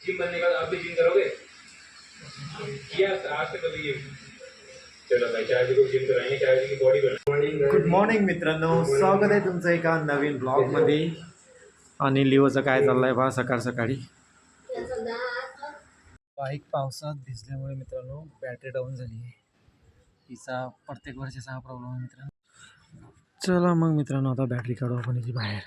Gym बनने का आप भी जिम करोगे? किया आज तक कभी? चलो भाई चार्ज को जिम कराएंगे, चार्ज की बॉडी बना। गुड मॉर्निंग मित्रांनो, स्वागत आहे तुमचं एका नवीन ब्लॉगमध्ये. आणि लिओचं काय चाललंय बा सकाळ सकाळी. बाईक पावसात भिजल्यामुळे मित्रांनो बॅटरी डाऊन झाली आहे. तिचा प्रत्येक वर्षाचा हा प्रॉब्लेम आहे मित्रांनो. चला मग मित्रांनो आता बॅटरी काढू आपण याची बाहेर.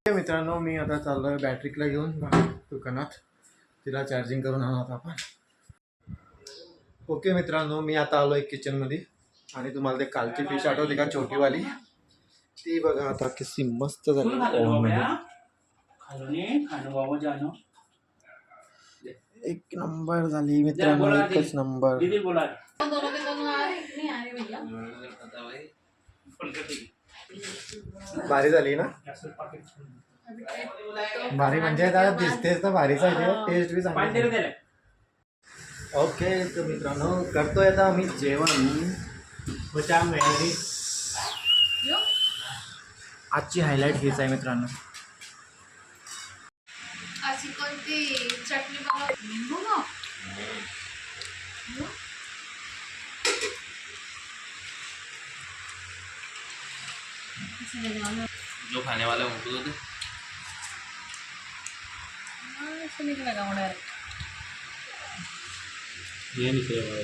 मित्रांनो मी आता चाललोय बॅटरीला घेऊन दुकानात, तिला चार्जिंग करून आणत आपण. ओके मित्रांनो, मी आता आलोय किचनमध्ये आणि तुम्हाला ते कालची फिश आठवते का छोटीवाली, ती बघा आता किती मस्त झाली. एक नंबर झाली मित्रांनो, एकच नंबर. भारी झाली ना, भारी म्हणजे दिसतेच तर भारीच आहे, टेस्ट बी चांगली. ओके तर मित्रांनो करतोय आता आम्ही जेवण. आजची हायलाइट हेच आहे मित्रांनो. अशी कोणती चटणी बनव? जो खाने वाला उनको दो दे. ये निकलेगा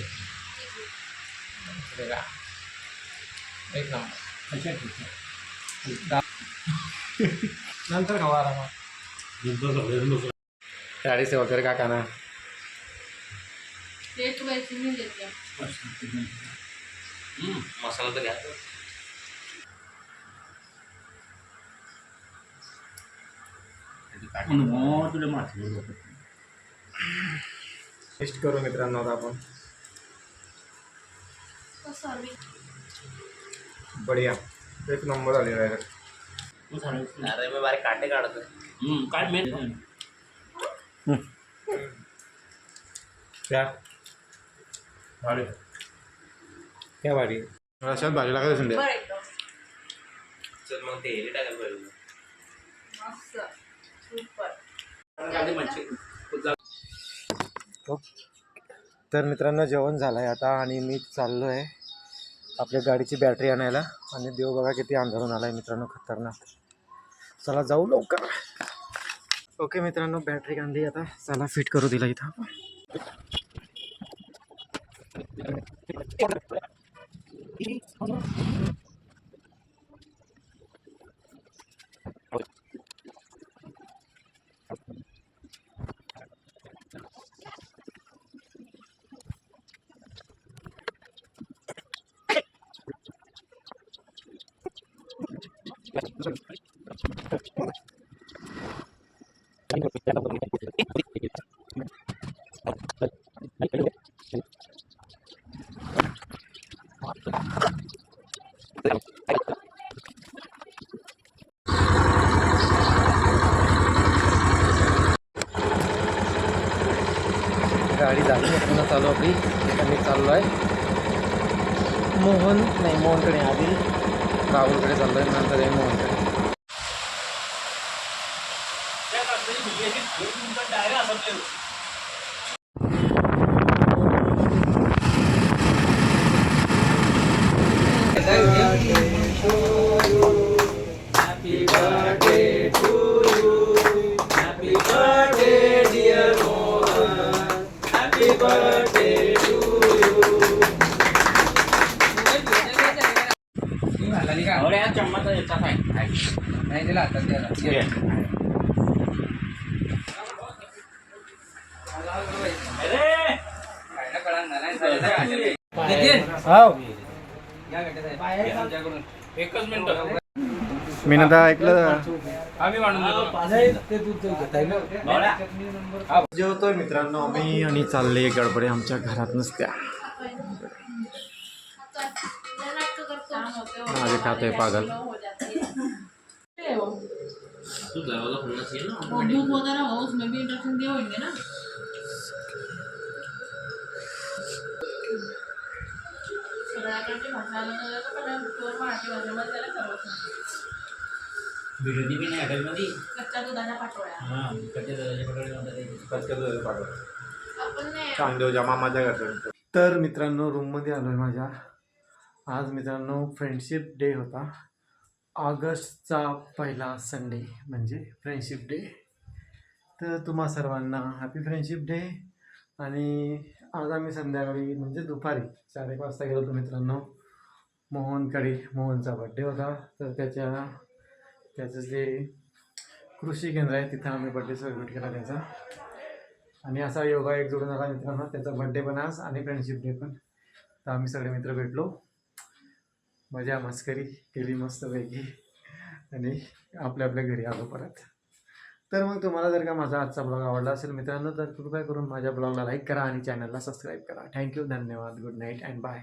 एक नंबर. अच्छा ठीक है, नंतर खावा आरामात. गाडी से वगैरे का खाना. मसाला तो घ्या. टेस्ट करू मित्रांनो आता आपण. बढिया, एक नंबर आलेला आहे. अरे मैं बारे काटे काढतो. काट में क्या क्या भारी रशात भाजी लागत असेल. चल मग ते हेरी टाकायला पाहिजे. तर मित्रांनो जेवण झालं आहे आता आणि मी चाललो आहे आपल्या गाडीची बॅटरी आणायला. आणि देव बघा किती अंधारून आला आहे मित्रांनो, खतरनाक. चला जाऊ लवकर. ओके मित्रांनो बॅटरी आणली आता, चला फिट करू दिला इथं. गाडी झाली पुन्हा चालू आपली. मी चाललो आहे मोहनकडे, आधी राहुलकडे चाललो आहे, नंतर आहे मोहनकडे. नाही दिला आता एकच मिनिट. मी नंतर ऐकलं आम्ही मांडून जेवतोय मित्रांनो आम्ही आणि चालले गडबडे आमच्या घरात नसत्या. आगे खाते हैं पागल। तू दरवाजा खोलना चाहिए ना वो भूख वगैरह हो उसमें भी इंजेक्शन दिए होंगे ना। सगळ्याकडचे भाषा अलग अलग पण प्युअर मराठी भाषेमध्ये त्याला सर्वच बिर्याणी भी नाही हॉटेलमध्ये कच्च्या दुधाच्या पाटोळ्या. हां कधी दरवाजा पकडले म्हणतात ते. कच्च्या दुधाचं पाठवा. आपण नाही कांदेवच्या मामाच्या घरचं. तर मित्रांनो रूममध्ये आलो आहे माझ्या. आज मित्रांनो फ्रेंडशिप डे होता. ऑगस्टचा पहिला संडे म्हणजे फ्रेंडशिप डे. तर तुम्हा सर्वांना हॅपी फ्रेंडशिप डे. आणि आज आम्ही संध्याकाळी म्हणजे दुपारी 4:00 वाजता गेलो होतो मित्रांनो मोहनकडे. मोहनचा बड्डे होता तर त्याचं जे कृषी केंद्र आहे तिथं आम्ही बड्डे सेलिब्रेट केला त्याचा. आणि असा योगा एक जोडून आला मित्रांनो. त्याचा बड्डे पण आज आणि फ्रेंडशिप डे पण. तर आम्ही सगळे मित्र भेटलो, मजा मस्करी केली मस्तपैकी आणि आपल्या घरी आलो परत. तर मग तुम्हाला जर का माझा आजचा ब्लॉग आवडला असेल मित्रांनो तर कृपया करून माझ्या ब्लॉगला लाईक करा आणि चॅनलला सबस्क्राईब करा. थँक्यू, धन्यवाद, गुड नाईट अँड बाय.